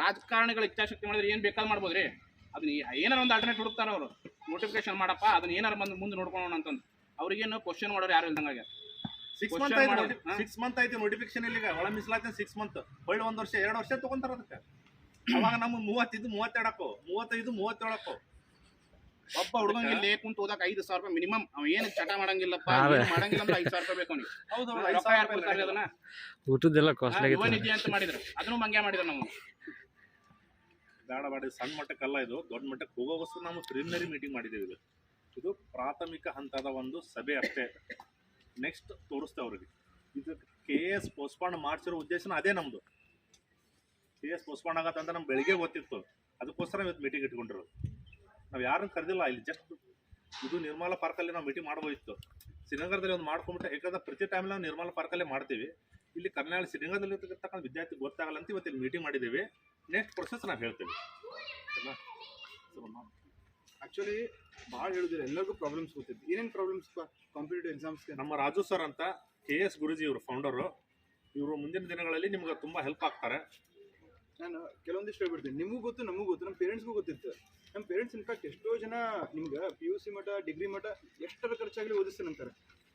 ರಾಜಕಾರಣಿಗಳ ಇಚ್ಛಾಶಕ್ತಿ ಮಾಡಿದ್ರೆ ಏನು ಬೇಕಾದ್ ಮಾಡ್ಬೋದ್ರಿ. ಅದನ್ನ ಏನಾರ ಒಂದು ಆಲ್ಟರ್ನೇಟ್ ಹುಡುಕ್ತಾರ ಅವರು, ನೋಟಿಫಿಕೇಶನ್ ಮಾಡಪ್ಪ ಅದನ್ನ ಏನಾರ ಬಂದು ಮುಂದೆ ನೋಡ್ಕೊಳ್ಳೋಣ ಅಂತಂದು. ಅವ್ರಿಗೇನು ಕ್ವಶನ್ ಮಾಡೋರು ಯಾರು ಇಲ್ದಂಗೆ. 6 ಮಂತ್ ಐತಿ ನೋಟಿಫಿಕೇಶನ್ ಇಲ್ಲಿ ಒಳ ಮೀಸಲಾತಿ 6 ಮಂತ್ ಹೊಳ್ಳಿ 1 ವರ್ಷ 2 ವರ್ಷ ತಗೊಂತಾರ ಅದಕ್ಕೆ. ಅವಾಗ ನಮ್ಮ 30 32 35 37 ಒಬ್ಬ ಹುಡುಗಂಗೆ ಇಲ್ಲಿ ಕುಂತ ಓದಕ್ಕೆ 5,000 ರೂಪಾಯಿ ಮಿನಿಮಮ್. ಅವ ಏನು ಚಟ ಮಾಡಂಗಿಲ್ಲಪ್ಪ, ಮಾಡಂಗಿಲ್ಲ ಅಂದ್ರೆ 5,000 ರೂಪಾಯಿ ಬೇಕು ಅವ್ನಿಗೆ. ಹೌದು, ರೊಕ್ಕ ಯಾರು ಕೊಡ್ತಾರೆ ಅದನ್ನ? ಊಟದ್ದೆಲ್ಲ ಕಾಸ್ಟ್ಲಿ ಯುವ ನಿಧಿ ಅಂತ ಮಾಡಿದ್ರು, ಅದನ್ನು ಮಂಗ್ಯ ಮಾಡಿದ್ರು ನಾವು. ಬೇಡ ಬೇಡ, ಸಣ್ಣ ಮಟ್ಟಕ್ಕಲ್ಲ ಇದು, ದೊಡ್ಡ ಮಟ್ಟಕ್ಕೆ ಹೋಗೋವಷ್ಟು ನಾವು ಪ್ರಿಲಿಮಿನರಿ ಮೀಟಿಂಗ್ ಮಾಡಿದ್ದೇವೆ. ಇದು ಪ್ರಾಥಮಿಕ ಹಂತದ ಒಂದು ಸಭೆ ಅಷ್ಟೇ. ನೆಕ್ಸ್ಟ್ ತೋರಿಸ್ತೇವೆ ಅವ್ರಿಗೆ. ಇದು KS ಪೋಸ್ಟ್ಪಾಂಡ್ ಮಾಡಿಸಿರೋ ಉದ್ದೇಶನ ಅದೇ ನಮ್ದು. KS ಪೋಸ್ಟ್ಪಾಂಡ್ ಆಗತ್ತಂತ ನಮ್ಗೆ ಬೆಳಿಗ್ಗೆ ಗೊತ್ತಿತ್ತು, ಅದಕ್ಕೋಸ್ಕರ ಇವತ್ತು ಮೀಟಿಂಗ್ ಇಟ್ಕೊಂಡಿರೋದು. ನಾವು ಯಾರನ್ನು ಕರೆದಿಲ್ಲ, ಇಲ್ಲಿ ಜಸ್ಟ್ ಇದು ನಿರ್ಮಲಾ ಪಾರ್ಕಲ್ಲಿ ನಾವು ಮೀಟಿಂಗ್ ಮಾಡ್ಬೋದಿತ್ತು. ಶ್ರೀನಗರದಲ್ಲಿ ಒಂದು ಮಾಡ್ಕೊಂಬಿಟ್ಟೆ, ಯಾಕಂದ್ರೆ ಪ್ರತಿ ಟೈಮ್ ನಾವು ನಿರ್ಮಲಾ ಪಾರ್ಕಲ್ಲೇ ಮಾಡ್ತೀವಿ. ಇಲ್ಲಿ ಕರ್ನಾಟಕ ಶ್ರೀನಗರದಲ್ಲಿ ಇರ್ತಕ್ಕಂಥ ವಿದ್ಯಾರ್ಥಿ ಗೊತ್ತಾಗಲ್ಲ ಅಂತ ಇವತ್ತು ಇಲ್ಲಿ ಮೀಟಿಂಗ್ ಮಾಡಿದ್ದೀವಿ. ನೆಕ್ಸ್ಟ್ ಪ್ರೊಸೆಸ್ ನಾವು ಹೇಳ್ತೇವೆ. ಆಕ್ಚುಲಿ ಭಾಳ ಹೇಳಿದ್ರೆ ಎಲ್ಲರಿಗೂ ಪ್ರಾಬ್ಲಮ್ಸ್ ಗೊತ್ತಿತ್ತು. ಏನೇನು ಪ್ರಾಬ್ಲಮ್ಸ್ ಕಾಂಪಿಟೇಟಿವ್ ಎಕ್ಸಾಮ್ಸ್ಗೆ? ನಮ್ಮ ರಾಜು ಸರ್ ಅಂತ KS ಗುರುಜಿ ಇವರು ಫೌಂಡರು, ಇವರು ಮುಂದಿನ ದಿನಗಳಲ್ಲಿ ನಿಮ್ಗೆ ತುಂಬ ಹೆಲ್ಪ್ ಆಗ್ತಾರೆ. ನಾನು ಕೆಲವೊಂದಿಷ್ಟು ಹೇಳ್ಬಿಡ್ತೀನಿ, ನಿಮಗೂ ಗೊತ್ತು, ನಮಗೂ ಗೊತ್ತು, ನಮ್ಮ ಪೇರೆಂಟ್ಸ್ಗೂ ಗೊತ್ತಿತ್ತು. ನಮ್ಮ ಪೇರೆಂಟ್ಸ್ ಇನ್ಫ್ಯಾಕ್ಟ್ ಎಷ್ಟೋ ಜನ ನಿಮ್ಗೆ PUC ಮಟ್ಟ ಡಿಗ್ರಿ ಮಟ್ಟ ಎಷ್ಟರ ಖರ್ಚಾಗಲಿ ಓದಿಸ್ತೀನಿ ಅಂತಾರೆ.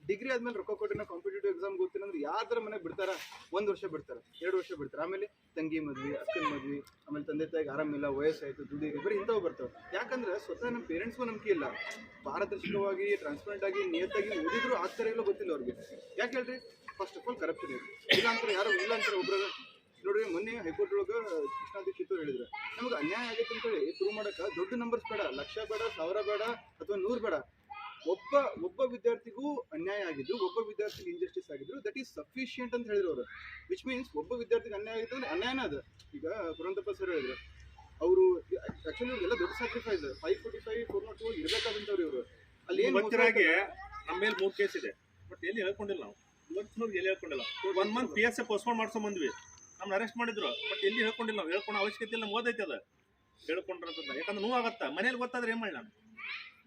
ಡಿಗ್ರಿ ಆದ್ಮೇಲೆ ರೊಕ್ಕ ಕೊಟ್ಟು ನಾವು ಕಾಂಪಿಟೇಟಿವ್ ಎಕ್ಸಾಮ್ ಗೊತ್ತಿಲ್ಲ ಅಂದ್ರೆ ಯಾವ್ದಾರ ಮನೆಗೆ ಬಿಡ್ತಾರ? 1 ವರ್ಷ ಬಿಡ್ತಾರೆ, 2 ವರ್ಷ ಬಿಡ್ತಾರೆ. ಆಮೇಲೆ ತಂಗಿ ಮದ್ವಿ, ಅಕ್ಕನ ಮದ್ವಿ, ಆಮೇಲೆ ತಂದೆ ತಾಯಿಗೆ ಆರಾಮಿಲ್ಲ, ವಯಸ್ಸಾಯಿತು, ದುಡಿಗೆ, ಬರೀ ಇಂಥವು ಬರ್ತಾವೆ. ಯಾಕಂದ್ರೆ ಸ್ವತಃ ನಮ್ಮ ಪೇರೆಂಟ್ಸ್ಗೂ ನಂಬಿಕೆ ಇಲ್ಲ. ಪಾರದರ್ಶಕವಾಗಿ ಟ್ರಾನ್ಸ್ಪರೆಂಟ್ ಆಗಿ ನಿಯತ್ತಾಗಿ ಓದಿದ್ರು ಆಗ್ತಾರೆ ಇಲ್ಲ ಗೊತ್ತಿಲ್ಲ ಅವ್ರಿಗೆ. ಯಾಕೆ ಹೇಳ್ರಿ? ಫಸ್ಟ್ ಆಫ್ ಆಲ್ ಕರಪ್ಷನ್ ಇದೆ. ಇಲ್ಲ ಅಂತಾರೆ ಯಾರು, ಇಲ್ಲ ಅಂತಾರೆ ಒಬ್ರಾಗ. ನೋಡ್ರಿ, ಮೊನ್ನೆ ಹೈಕೋರ್ಟ್ ಒಳಗೆ ಕೃಷ್ಣಾಧಿಕ್ಷಿತರು ಹೇಳಿದ್ರು, ನಮ್ಗೆ ಅನ್ಯಾಯ ಆಗೈತೆ ಅಂತೇಳಿ ಪ್ರೂವ್ ಮಾಡಕ್ಕೆ ದೊಡ್ಡ ನಂಬರ್ಸ್ ಬೇಡ, 1,00,000 ಬೇಡ, 1,000 ಬೇಡ, ಅಥವಾ 100 ಬೇಡ. ಒಬ್ಬ ವಿದ್ಯಾರ್ಥಿಗೂ ಅನ್ಯಾಯ ಆಗಿದ್ದು, ಒಬ್ಬ ವಿದ್ಯಾರ್ಥಿಗೆ ಇನ್ಜಸ್ಟಿಸ್ ಆಗಿದ್ರು, ದಟ್ ಈಸ್ ಸಫಿಷಿಯಂಟ್ ಅಂತ ಹೇಳಿದ್ರು ಅವರು. ವಿಚ್ ಮೀನ್ಸ್ ಒಬ್ಬ ವಿದ್ಯಾರ್ಥಿಗೆ ಅನ್ಯಾಯ ಆಗಿತ್ತು ಅಂದ್ರೆ ಅನ್ಯಾಯನ ಅದು. ಈಗ ಪುರಂತಪ್ಪ ಸರ್ ಹೇಳಿದ್ರು, ಅವರು ಆಕ್ಚುಲಿ ಎಲ್ಲ ದೊಡ್ಡ ಸ್ಯಾಕ್ರಿಫೈಸ್ 545 402 ಇರಬೇಕಾದಂಥವ್ರು ಇವರು. ಅಲ್ಲಿ ಏನು ಗೊತ್ತಿರಾಗೆ ನಮ್ಮ ಮೇಲೆ 3 ಕೇಸ್ ಇದೆ, ಬಟ್ ಎಲ್ಲಿ ಹೇಳ್ಕೊಂಡಿಲ್ಲ ನಾವು. ಇವತ್ತಿನವ್ರಿಗೆ ಎಲ್ಲಿ ಹೇಳ್ಕೊಂಡಿಲ್ಲ. 1 ಮಂತ್ PSA ಪೋಸ್ಟ್ಪೋನ್ ಮಾಡ್ಸ್ಕೊಂಡ್ ಬಂದ್ವಿ, ನಮ್ನ ಅರೆಸ್ಟ್ ಮಾಡಿದ್ರು, ಬಟ್ ಎಲ್ಲಿ ಹೇಳ್ಕೊಂಡಿಲ್ಲ ನಾವು. ಹೇಳ್ಕೊಳೋ ಅವಶ್ಯಕತೆ ಇಲ್ಲ, ಓದೈತೆ ಅದು ಹೇಳ್ಕೊಂಡ್ರಂತಂದ. ಯಾಕಂದ್ರೆ ನೋವು ಆಗತ್ತ. ಮನೇಲಿ ಗೊತ್ತಾದ್ರೆ ಏನು ಮಾಡಿ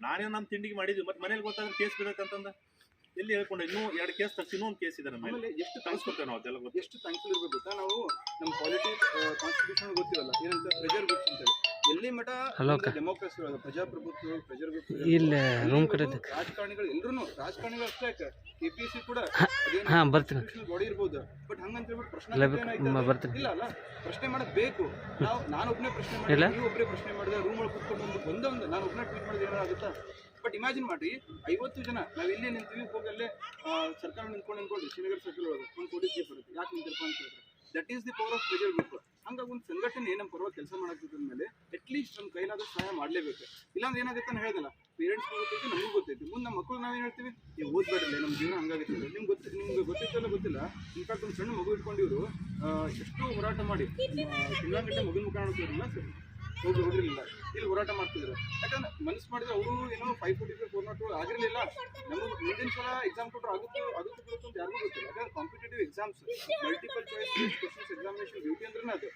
ನಾನೇನು ನಮ್ಮ ತಿಂಡಿಗೆ ಮಾಡಿದ್ವಿ, ಮತ್ತೆ ಮನೇಲಿ ಗೊತ್ತಾದ್ರೆ ಕೇಸ್ ಬೀಳತ್ತಂತಂದ ಎಲ್ಲಿ ಹೇಳ್ಕೊಂಡು. ಇನ್ನೂ 2 ಕೇಸ್ ತಕ್ಷಣ ಇನ್ನೂ 1 ಕೇಸ್ ಇದೆ ನಮ್ಮ ಮೇಲೆ. ಎಷ್ಟು ತರಿಸ್ಕೊತೇವೆ ನಾವು, ಅದೆಲ್ಲ ಗೊತ್ತು. ಎಷ್ಟು ಥ್ಯಾಂಕ್ಫುಲ್ ಇರ್ಬೇಕು ಗೊತ್ತಾ ನಾವು. ನಮ್ಮ ಪಾಲಿಟಿ ಕಾನ್ಸ್ಟಿಟ್ಯೂಷನ್ ಗೊತ್ತಿರಲ್ಲ, ಏನಂತ ಪ್ರೆಜರ್ ಗ್ರೂಪ್ಸ್ ಅಂತೇಳಿ. ಎಲ್ಲಿ ಮಠ ಡೆಮೋಕ್ರಸಿ ಒಳಗೆ ಪ್ರಜಾಪ್ರಭುತ್ವ, ಪ್ರೆಜರ್ ಗ್ರೂಪ್, ರಾಜಕಾರಣಿಗಳು ಎಲ್ಲರೂ ರಾಜಕಾರಣಿಗಳು ಅಷ್ಟೇ. KPSC ಕೂಡ ಬಾಡಿ ಇರ್ಬೋದು, ಬಟ್ ಹಂಗಂತ ಹೇಳ್ಬಿಟ್ಟು ಪ್ರಶ್ನೆ ಇಲ್ಲ ಅಲ್ಲ. ಪ್ರಶ್ನೆ ಮಾಡೋದು ಬೇಕು. ನಾನು ಒಬ್ಬನೇ ಪ್ರಶ್ನೆ ಮಾಡಿದ್ರೆ, ನೀವು ಒಬ್ಬರೇ ಪ್ರಶ್ನೆ ಮಾಡಿದ್ರೆ, ರೂಮ್ ಒಳಗೆ ಕುತ್ಕೊಂಡು ಒಂದೊಂದು ನಾನು ಒಬ್ಬನೇ ಟ್ವೀಟ್ ಮಾಡಿದ್ರೆ ಏನಾಗುತ್ತಾ? ಬಟ್ ಇಮ್ಯಾಜಿನ್ ಮಾಡ್ರಿ, 50 ಜನ ನಾವು ಇಲ್ಲೇ ನಿಂತೀವಿ, ಹೋಗಲ್ಲೇ ಸರ್ಕಾರ ನಿಂತ್ಕೊಂಡು ಶ್ರೀನಗರ ಸರ್ಕಲ್ ಒಳಗೆ ಒಂದು ಪೊಲೀಸ್ ಜೀಪ್ ಬರುತ್ತೆ. ಯಾಕೆ ನಿಂತಿರಪ್ಪ ಅಂತ ಹೇಳಿದ್ರೆ, that is the power of pressure group. ಹಂಗಾಗಿ ಒಂದು ಸಂಘಟನೆ ನಮ್ಮ ಪರವಾಗಿ ಕೆಲಸ ಮಾಡಾಕ್ತಿದ್ದ ಮೇಲೆ ಅಟ್ಲೀಸ್ಟ್ ನಮ್ಮ ಕೈಲಾದ ಸಹಾಯ ಮಾಡಲೇಬೇಕು. ಇಲ್ಲಾಂದ್ರೆ ಏನಾಗುತ್ತೆ ಅಂತ ಹೇಳ್ದಲ್ಲ, ಪೇರೆಂಟ್ಸ್ಗೂ ಗೊತ್ತೈತಿ, ನಮಗೂ ಗೊತ್ತೈತಿ. ಮುಂದೆ ನಮ್ಮ ಮಕ್ಕಳು ನಾವೇನು ಹೇಳ್ತೀವಿ, ನೀವು ಓದ್ಬೇಡಲ್ಲ, ನಮ್ಮ ಜೀವನ ಹಂಗಾಗುತ್ತೆ. ನಿಮ್ಗೆ ಗೊತ್ತಿತ್ತಲ್ಲ ಗೊತ್ತಿಲ್ಲ. ಇನ್ಫ್ಯಾಕ್ಟ್ ಒಂದು ಸಣ್ಣ ಮಗು ಇಟ್ಕೊಂಡಿವರು ಎಷ್ಟು ಹೋರಾಟ ಮಾಡಿ ತಿಂಗಳಗಟ್ಟಲೆ ಮಗುನ ಮುಖ ನೋಡ್ತಿರಲಿಲ್ಲ, ಹೋಗಿರಲಿಲ್ಲ, ಇಲ್ಲಿ ಹೋರಾಟ ಮಾಡ್ತಿದ್ರು. ಯಾಕಂದ್ರೆ ಮನಸ್ಸು ಮಾಡಿದ್ರೆ ಅವರು ಏನೋ 545 402 ಆಗಿರಲಿಲ್ಲ. ನಮಗೆ ಮುಂದಿನ ಸಲ ಎಕ್ಸಾಮ್ ಕೊಟ್ಟರು ಆಗುತ್ತೆ ಬರುತ್ತೆ ಅಂತ ಯಾರಿಗೂ ಗೊತ್ತಿಲ್ಲ. ಯಾಕಂದ್ರೆ competitive exams, multiple choice questions examination duty ಅಂದ್ರೆ ಅದು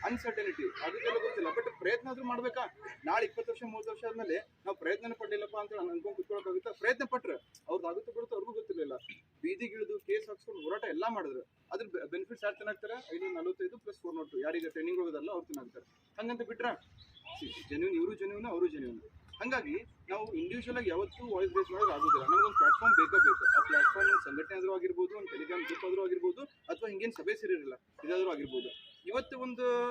ಅನ್ಸರ್ಟನಿಟಿ, ಅದಕ್ಕೆಲ್ಲ ಗೊತ್ತಿಲ್ಲ. ಬಟ್ ಪ್ರಯತ್ನ ಆದ್ರೂ ಮಾಡ್ಬೇಕಾ? ನಾಳೆ 20 ವರ್ಷ 30 ವರ್ಷ ಆದ್ಮೇಲೆ ನಾವು ಪ್ರಯತ್ನ ಪಡ್ಲಿಲ್ಲಪ್ಪ ಅಂತ ಅನ್ಕೊಂಡು ಕುತ್ಕೊಳಕ್ಕಾಗುತ್ತಾ? ಪ್ರಯತ್ನ ಪಟ್ರೆ ಅವ್ರದ್ದು ಆಗುತ್ತೆ ಬಿಡುತ್ತೆ ಅವ್ರಿಗೂ ಗೊತ್ತಿರಲಿಲ್ಲ. ಬೀದಿಗಿಳಿದು ಕೇಸ್ ಹಾಕ್ಸ್ಕೊಂಡು ಹೋರಾಟ ಎಲ್ಲ ಮಾಡಿದ್ರು. ಅದ್ರ ಬೆನಿಫಿಟ್ಸ್ ಯಾರು ತಿನ್ನಾಗ್ತಾರೆ? 545 + 402 ಯಾರಿಗೆ ಟ್ರೈನಿಂಗ್ ಹೋಗೋದಲ್ಲ ಅವ್ರು ತಿನ್ನಾಗ್ತಾರೆ. ಹಂಗಂತ ಬಿಟ್ರೆ ಜೆನ್ಯೂನ್, ಇವರು ಜೆನ್ಯೂನ್, ಅವರು ಜೆನ್ಯೂನ್. ಹಾಗಾಗಿ ನಾವು ಇಂಡಿವಿಜುವಲ್ ಆಗಿ ಯಾವತ್ತೂ ವಾಯ್ಸ್ ಬೇಸ್ ಮಾಡೋದು ಆಗೋದಿಲ್ಲ. ನಮಗೊಂದು ಪ್ಲಾಟ್ಫಾರ್ಮ್ ಬೇಕು. ಆ ಪ್ಲಾಟ್ಫಾರ್ಮ್ ಒಂದು ಸಂಘಟನೆ ಆದರೂ ಆಗಿರ್ಬೋದು, ಒಂದು ಟೆಲಿಗ್ರಾಮ್ ಗ್ರೂಪ್ ಆದರೂ ಆಗಿರ್ಬೋದು, ಅಥವಾ ಹಿಂಗೇನು ಸಭೆ ಸೇರಿರಲ್ಲ ಇದಾದರೂ ಆಗಿರ್ಬೋದು. ಇವತ್ತು ಒಂದು